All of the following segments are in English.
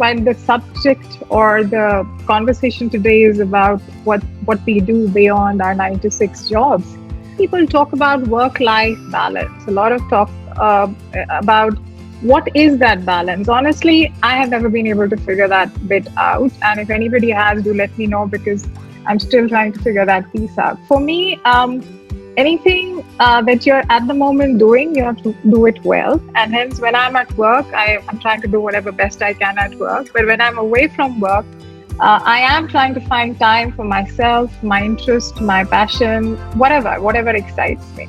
while the subject or the conversation today is about what we do beyond our 9 to 6 jobs, people talk about work-life balance. A lot of talk about what is that balance. Honestly, I have never been able to figure that bit out. And if anybody has, do let me know, because I'm still trying to figure that piece out. For me, anything that you're at the moment doing, you have to do it well. And hence, when I'm at work, I'm trying to do whatever best I can at work. But when I'm away from work, I am trying to find time for myself, my interest, my passion, whatever excites me.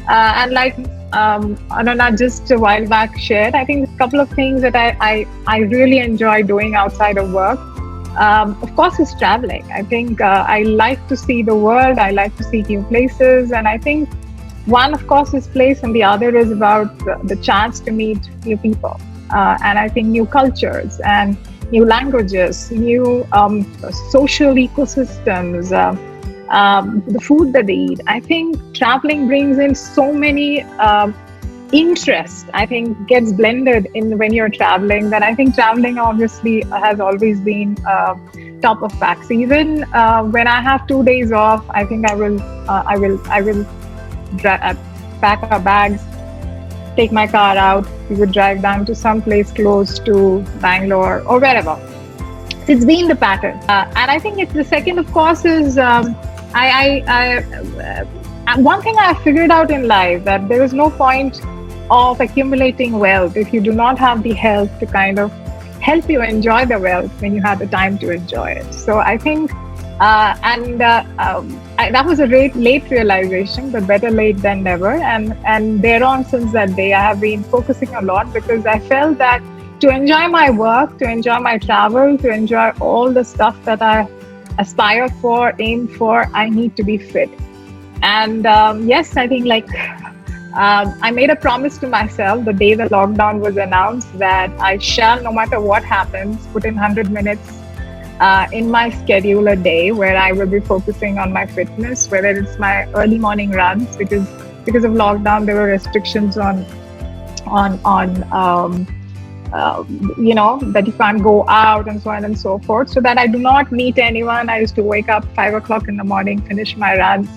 And like Anana just a while back shared, I think a couple of things that I really enjoy doing outside of work. Of course, is traveling. I think I like to see the world. I like to see new places. And I think one, of course, is place, and the other is about the chance to meet new people. And I think new cultures and new languages, new social ecosystems, the food that they eat. I think traveling brings in so many interest, I think, gets blended in when you're traveling, that I think traveling obviously has always been top of packs. Even when I have 2 days off, I think I will pack our bags, take my car out. We would drive down to some place close to Bangalore or wherever. It's been the pattern. And I think the second, of course, is one thing I figured out in life, that there is no point of accumulating wealth if you do not have the health to kind of help you enjoy the wealth when you have the time to enjoy it. So I think, that was a late realization, but better late than never. And thereon, since that day, I have been focusing a lot, because I felt that to enjoy my work, to enjoy my travel, to enjoy all the stuff that I aspire for, aim for, I need to be fit. And yes, I think I made a promise to myself the day the lockdown was announced, that I shall, no matter what happens, put in 100 minutes in my schedule a day, where I will be focusing on my fitness, whether it's my early morning runs, because of lockdown there were restrictions on that you can't go out and so on and so forth, so that I do not meet anyone. I used to wake up 5 o'clock in the morning, finish my runs,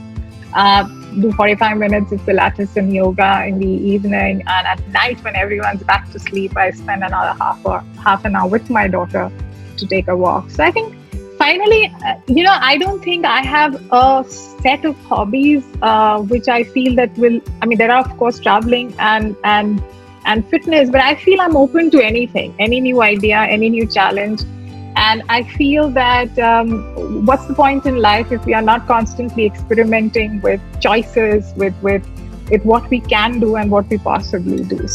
do 45 minutes of Pilates and yoga in the evening, and at night when everyone's back to sleep, I spend another half an hour with my daughter to take a walk. So I think finally, I don't think I have a set of hobbies which I feel that there are, of course, traveling and fitness, but I feel I'm open to anything, any new idea, any new challenge. And I feel that what's the point in life if we are not constantly experimenting with choices, with what we can do and what we possibly do.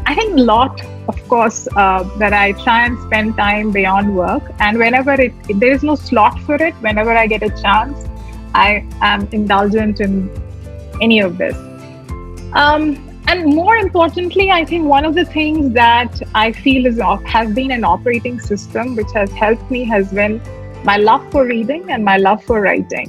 I think a lot, of course, that I try and spend time beyond work. And whenever there is no slot for it, whenever I get a chance, I am indulgent in any of this. And more importantly, I think one of the things that I feel has been an operating system which has helped me has been my love for reading and my love for writing.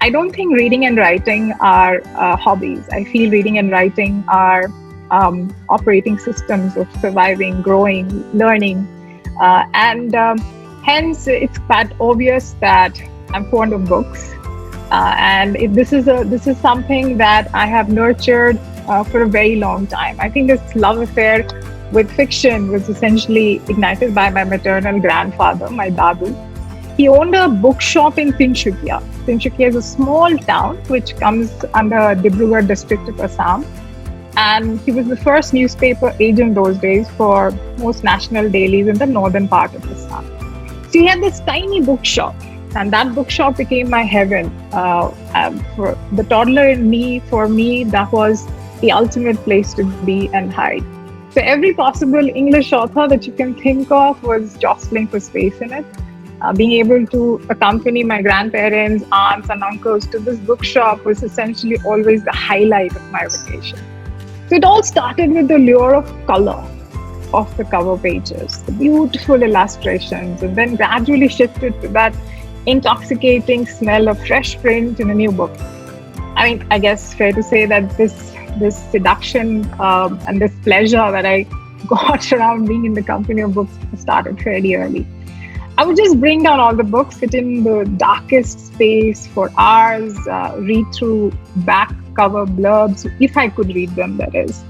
I don't think reading and writing are hobbies. I feel reading and writing are operating systems of surviving, growing, learning. And hence, it's quite obvious that I'm fond of books. And this is something that I have nurtured for a very long time. I think this love affair with fiction was essentially ignited by my maternal grandfather, my Dadu. He owned a bookshop in Tinsukia. Tinsukia is a small town which comes under Dibrugarh district of Assam. And he was the first newspaper agent those days for most national dailies in the northern part of Assam. So he had this tiny bookshop. And that bookshop became my heaven. For the toddler in me, for me, that was the ultimate place to be and hide. So every possible English author that you can think of was jostling for space in it. Being able to accompany my grandparents, aunts and uncles to this bookshop was essentially always the highlight of my vacation. So it all started with the lure of color of the cover pages, the beautiful illustrations, and then gradually shifted to that intoxicating smell of fresh print in a new book. I mean, I guess fair to say that this seduction and this pleasure that I got around being in the company of books started fairly early. I would just bring down all the books, sit in the darkest space for hours, read through back cover blurbs, if I could read them, that is,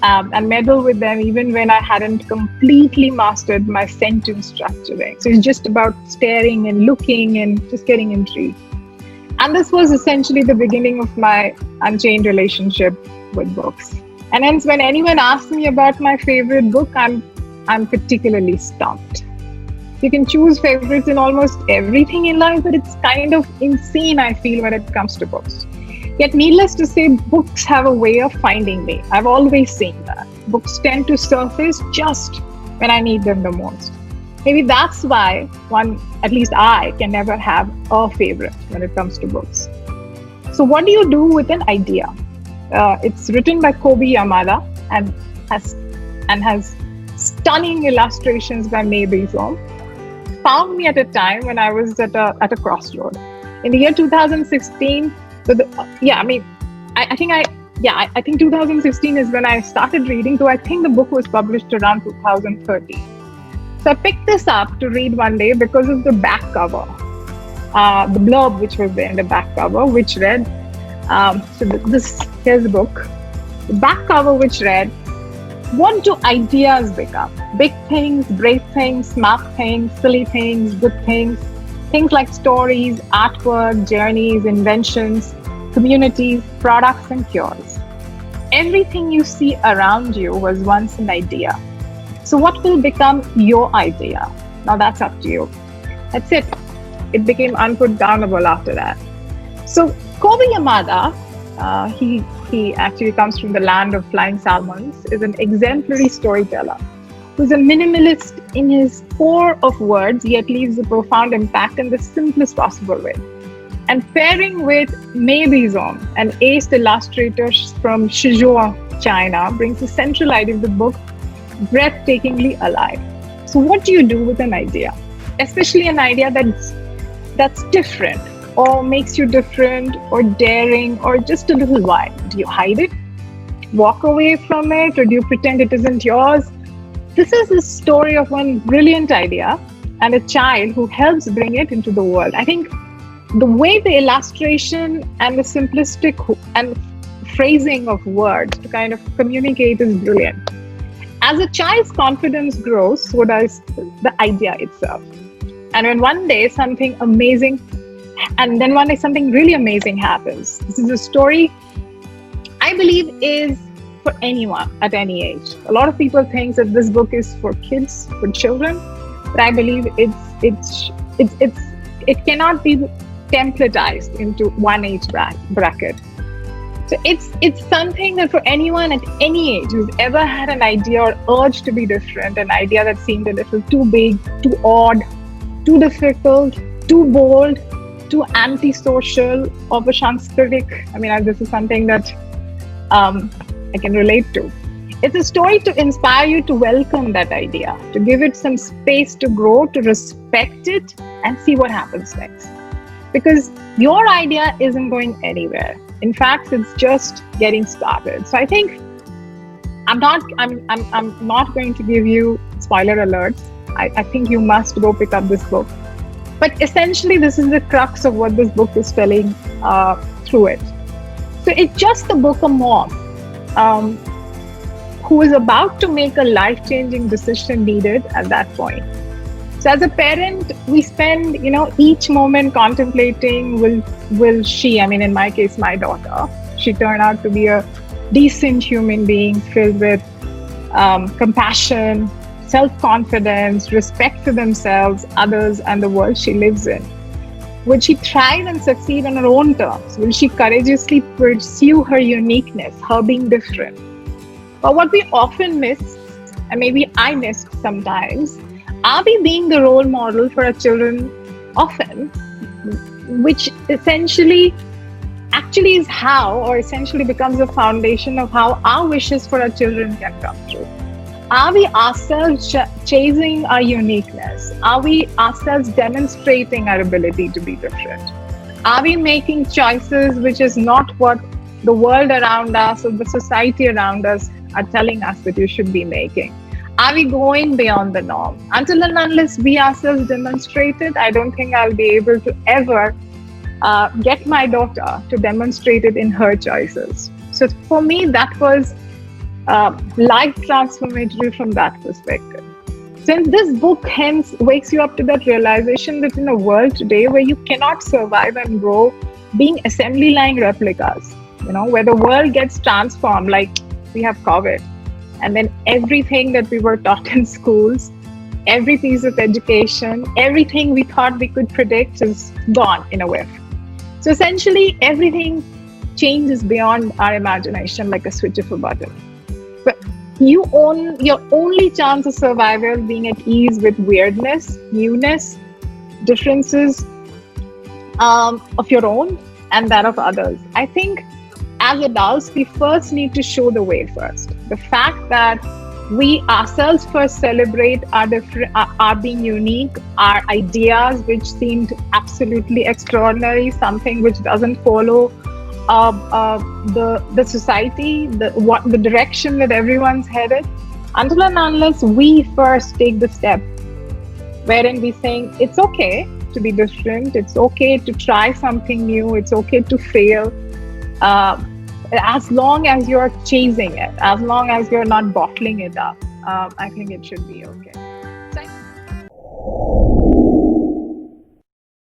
and meddle with them even when I hadn't completely mastered my sentence structuring. So it's just about staring and looking and just getting intrigued. And this was essentially the beginning of my unchained relationship with books. And hence, when anyone asks me about my favorite book, I'm particularly stumped. You can choose favorites in almost everything in life, but it's kind of insane, I feel, when it comes to books. Yet, needless to say, books have a way of finding me. I've always seen that. Books tend to surface just when I need them the most. Maybe that's why at least I can never have a favorite when it comes to books. So what do you do with an idea? It's written by Kobi Yamada and has stunning illustrations by Maybe's. Found me at a time when I was at a crossroad. In the year 2016, I think 2016 is when I started reading, though I think the book was published around 2013. So I picked this up to read one day because of the back cover, the blurb which was there in the back cover, which read, here's the book, the back cover which read, what do ideas become? Big things, brave things, smart things, silly things, good things, things like stories, artwork, journeys, inventions, communities, products, and cures. Everything you see around you was once an idea. So what will become your idea? Now that's up to you. That's it. It became unputdownable after that. So Kobi Yamada, he actually comes from the land of flying salmons, is an exemplary storyteller who's a minimalist in his core of words, yet leaves a profound impact in the simplest possible way. And pairing with Maybe's, an ace illustrator from Suzhou, China, brings the central idea of the book breathtakingly alive. So what do you do with an idea? Especially an idea that's different, or makes you different, or daring, or just a little wild. Do you hide it? Walk away from it? Or do you pretend it isn't yours? This is the story of one brilliant idea and a child who helps bring it into the world. I think the way the illustration and the simplistic and phrasing of words to kind of communicate is brilliant. As a child's confidence grows, so does the idea itself. And when one day something really amazing happens. This is a story I believe is for anyone at any age. A lot of people think that this book is for kids, for children, but I believe it cannot be templatized into one age bracket. So it's something that for anyone at any age who's ever had an idea or urge to be different, an idea that seemed a little too big, too odd, too difficult, too bold, too antisocial, or Sanskritic. This is something that I can relate to. It's a story to inspire you to welcome that idea, to give it some space to grow, to respect it, and see what happens next. Because your idea isn't going anywhere. In fact, it's just getting started. So I think I'm not going to give you spoiler alerts. I think you must go pick up this book. But essentially, this is the crux of what this book is telling through it. So it's just the book of mom who is about to make a life-changing decision needed at that point. So as a parent, we spend, each moment contemplating, will she, in my case, my daughter, she turned out to be a decent human being filled with compassion, self-confidence, respect for themselves, others, and the world she lives in. Will she thrive and succeed on her own terms? Will she courageously pursue her uniqueness, her being different? But what we often miss, and maybe I missed sometimes, are we being the role model for our children often, which essentially is how, or essentially becomes the foundation of how our wishes for our children can come true. Are we ourselves chasing our uniqueness? Are we ourselves demonstrating our ability to be different? Are we making choices which is not what the world around us or the society around us are telling us that you should be making? Are we going beyond the norm? Until and unless we ourselves demonstrate it, I don't think I'll be able to ever get my daughter to demonstrate it in her choices. So for me, that was life transformatory from that perspective. Since this book hence wakes you up to that realization that in a world today where you cannot survive and grow being assembly line replicas, where the world gets transformed, like we have COVID, and then everything that we were taught in schools, every piece of education, everything we thought we could predict is gone in a whiff. So essentially, everything changes beyond our imagination like a switch of a button. But your only chance of survival being at ease with weirdness, newness, differences of your own and that of others. I think as adults, we first need to show the way first. The fact that we ourselves first celebrate our being unique, our ideas which seemed absolutely extraordinary, something which doesn't follow the society, the direction that everyone's headed, until and unless we first take the step wherein we're saying it's okay to be different, it's okay to try something new, it's okay to fail, as long as you're chasing it, as long as you're not bottling it up, I think it should be okay.